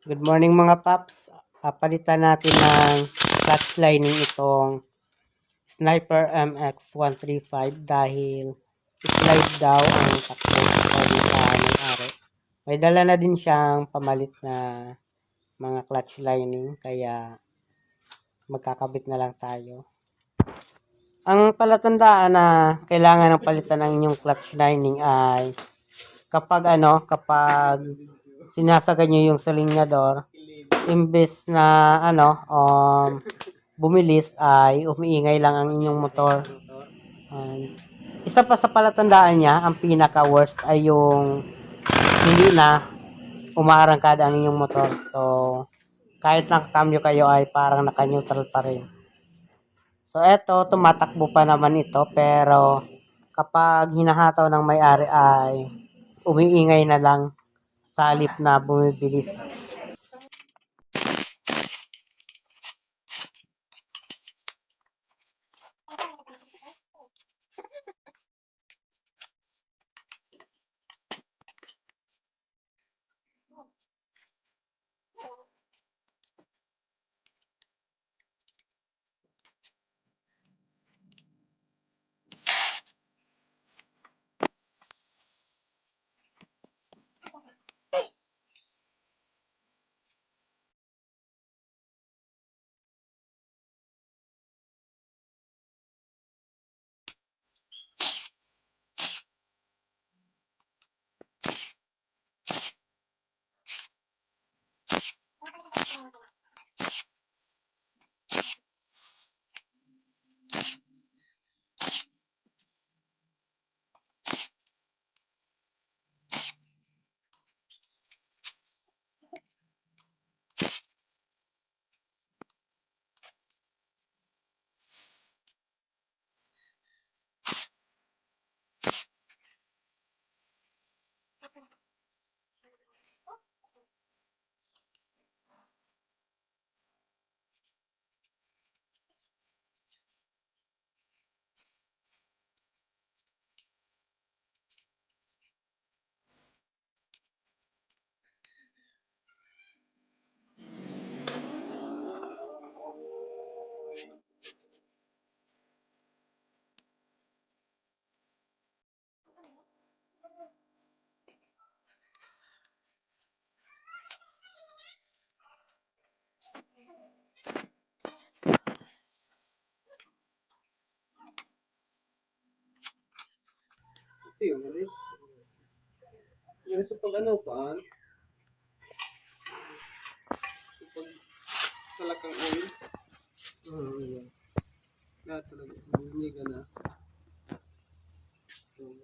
Good morning mga paps. Papalitan natin ng clutch lining itong Sniper MX135 dahil slide daw ang takbo sabi sa may-ari. May dala na din siyang pamalit na mga clutch lining kaya magkakabit na lang tayo. Ang palatandaan na kailangan ng palitan ng inyong clutch lining ay kapag sinasagad nyo yung silinyador, imbes na bumilis ay umiingay lang ang inyong motor. Isa pa sa palatandaan niya, ang pinaka worst ay yung hindi na umaarangkada ang inyong motor. So, kahit nakakambyo kayo ay parang naka-neutral pa rin. So, eto, tumatakbo pa naman ito pero kapag hinahataw ng may-ari ay umiingay na lang sa halip na bumibilis. Yung sa pag ano pa, sa pag salakang oil, lahat talaga, hindi ka na. So,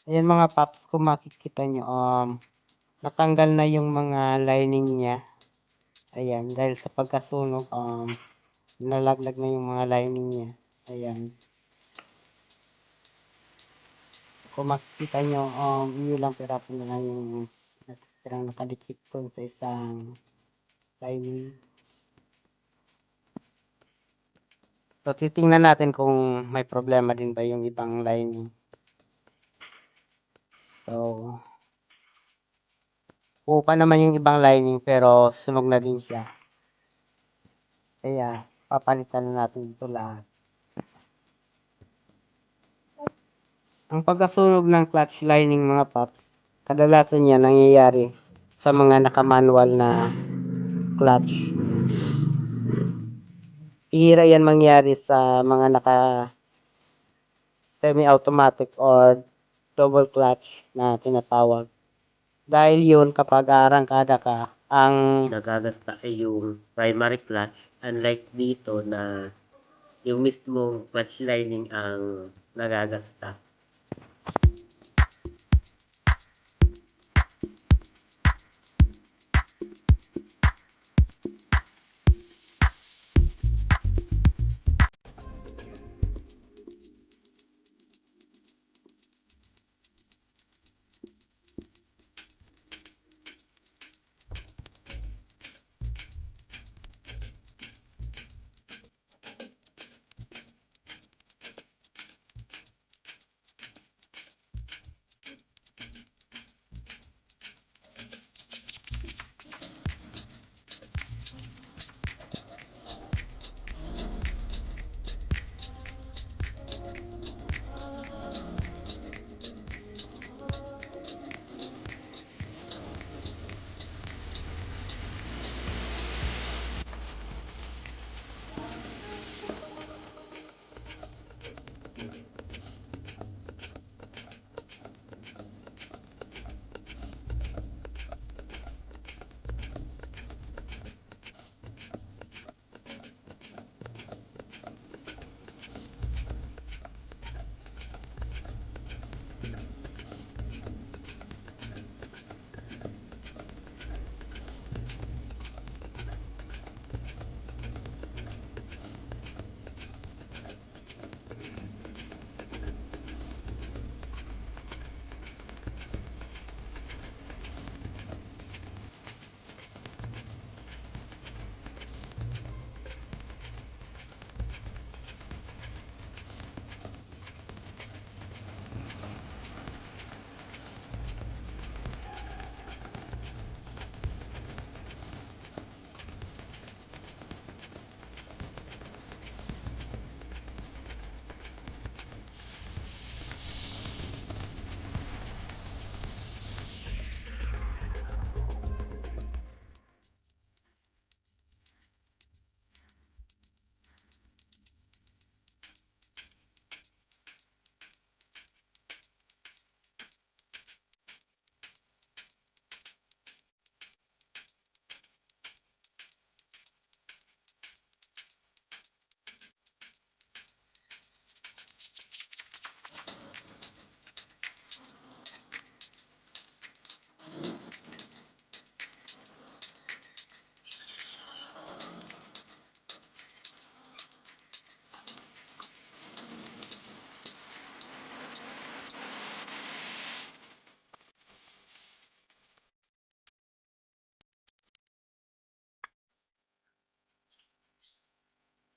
Ayan mga paps, kung makikita nyo, natanggal na yung mga lining niya. Ayan, dahil sa pagkasunog, nalaglag na yung mga lining niya. Ayan. Kung makikita nyo, yun lang piraso na lang yung natirang nakadikit doon sa isang lining. So, titingnan natin kung may problema din ba yung ibang lining. So, buo pa naman yung ibang lining pero sunog na din siya. Kaya, papalitan na natin ito lahat. Ang pagkasunog ng clutch lining mga paps, kadalasan niya nangyayari sa mga naka-manual na clutch. Bihira yan mangyari sa mga naka semi-automatic or double clutch na tinatawag. Dahil yun kapag arangkada ka, ang nagagasta ay yung primary clutch. Unlike dito na yung mismong clutch lining ang nagagasta.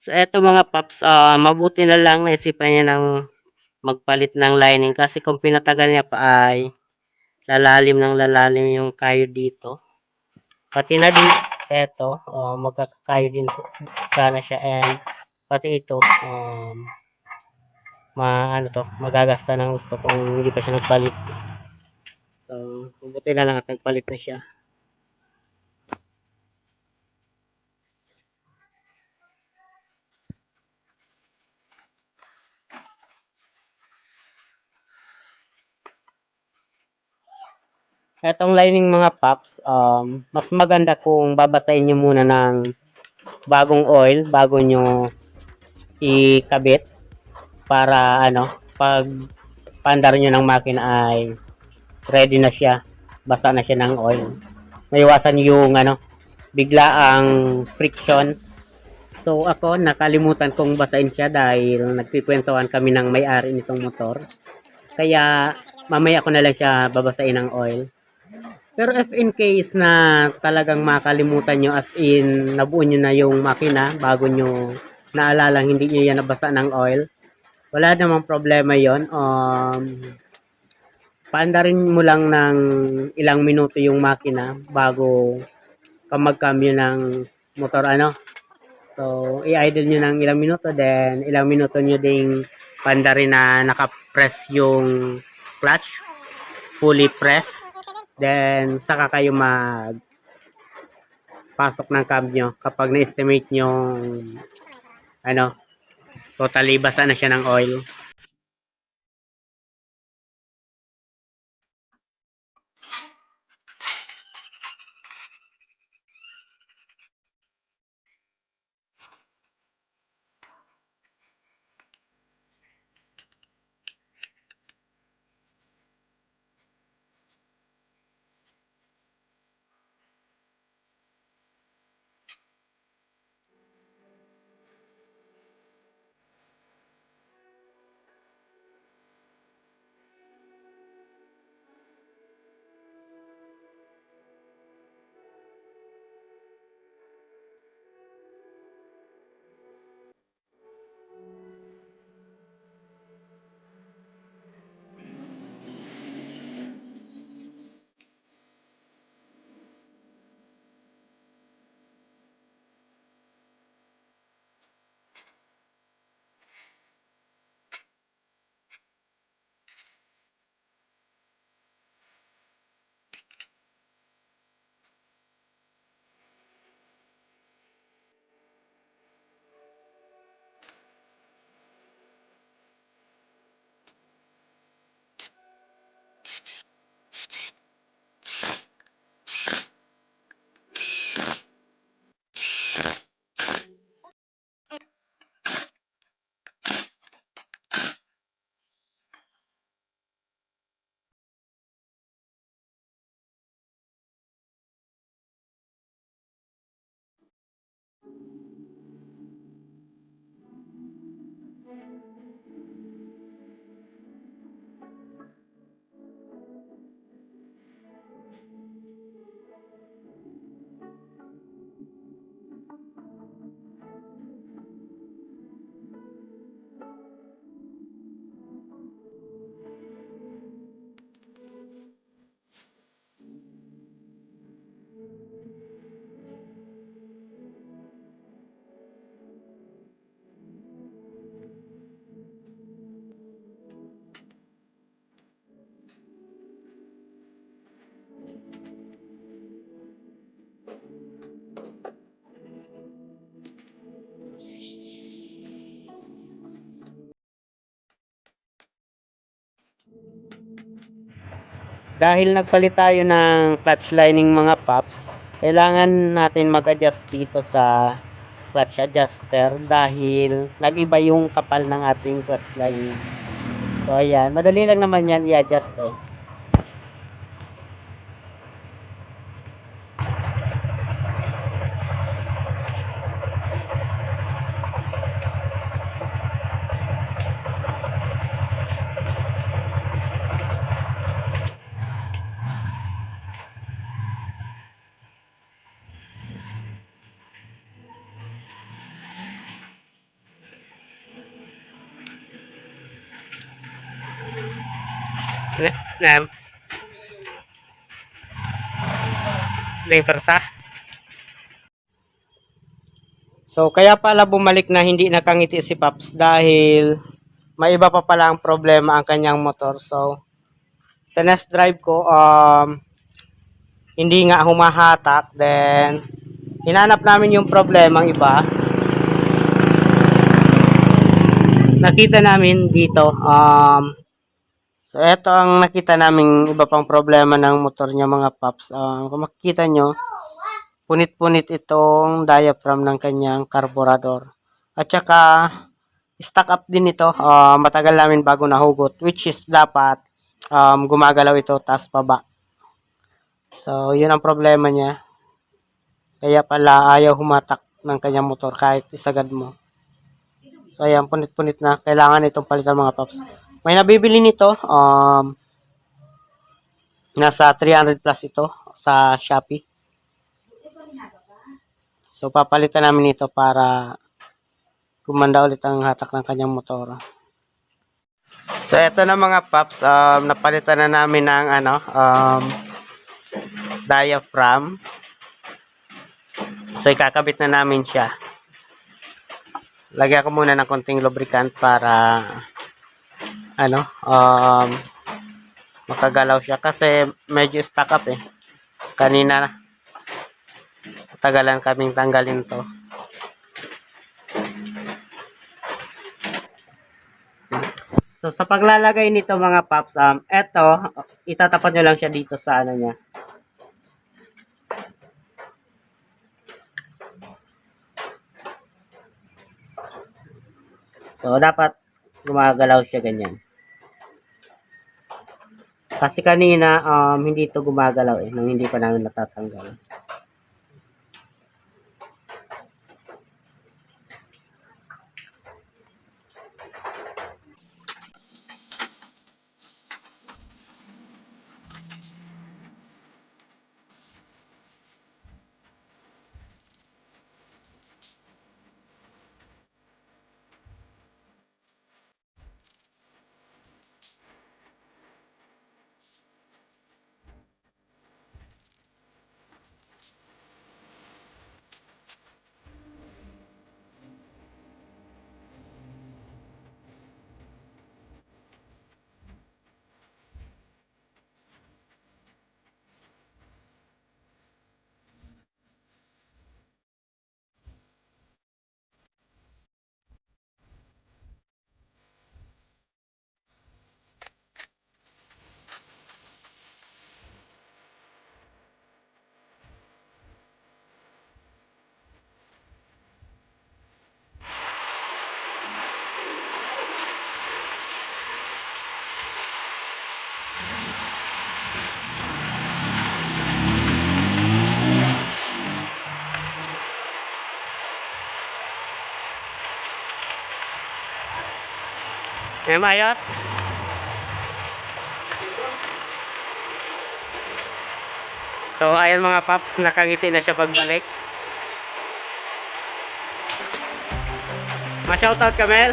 So eto mga paps, mabuti na lang naisipan niya ng magpalit ng lining kasi kung pinatagal niya pa ay lalalim yung kayo dito. Pati na din eto, magkakayo din sana siya and pati ito, ano to, magagasta ng gusto kung hindi pa siya nagpalit. So, mabuti na lang at nagpalit na siya. Etong lining mga paps, mas maganda kung babasahin nyo muna ng bagong oil bago nyo ikabit para ano, pag paandar nyo ng makina ay ready na siya, basa na siya ng oil. Maiwasan yung ano, bigla ang friction. So ako nakalimutan kong basahin siya dahil nagkikwentuhan kami ng may-ari nitong motor. Kaya mamaya ko na lang siya babasahin ng oil. Pero if in case na talagang makalimutan nyo as in nabuo nyo na yung makina bago nyo naalalang hindi nyo yan nabasa ng oil, wala namang problema yon. Paandarin mo lang ng ilang minuto yung makina bago ka mag-cambio ng motor ano. So, i-idle nyo ng ilang minuto then ilang minuto nyo ding paandarin na naka-press yung clutch, fully press. Then, saka kayo pasok ng cam nyo kapag na-estimate nyo ano, totally basa na siya ng oil. Dahil nagpalit tayo ng clutch lining mga paps, kailangan natin mag-adjust dito sa clutch adjuster dahil nag-iba yung kapal ng ating clutch lining. So ayan, madali lang naman yan i-adjust eh. So kaya pala bumalik na hindi nakangiti si Paps dahil may iba pa pala ang problema ang kanyang motor. So test drive ko, hindi nga humahatak. Then hinanap namin yung problema ang iba. Nakita namin dito, so ito ang nakita namin iba pang problema ng motor niya mga Paps. Kung makikita nyo, punit-punit itong diaphragm ng kanyang carburetor. At saka stock up din ito. Matagal namin bago nahugot, which is dapat gumagalaw ito taas paba. So yun ang problema niya. Kaya pala ayaw humatak ng kanyang motor kahit isagad mo. So ayan, punit-punit na. Kailangan itong palitan mga Paps. May nabibili nito. Nasa 300 plus ito sa Shopee. So papalitan namin ito para gumanda ulit ang hatak ng kanyang motor. So ito na mga Paps, napalitan na namin ng diaphragm. So ikakabit na namin siya. Lagyan ko muna ng konting lubricant para makagalaw siya kasi medyo stuck up eh. Kanina tagalan kaming tanggalin to. So sa paglalagay nito mga Paps, eto itatapat nyo lang siya dito sa niya. So dapat gumagalaw siya ganyan. Kasi kanina hindi ito gumagalaw eh nung hindi pa namin natatanggal. Ayos? So ayan mga Paps, nakangiti na siya pagbalik. Ma-shoutout ka, Mel?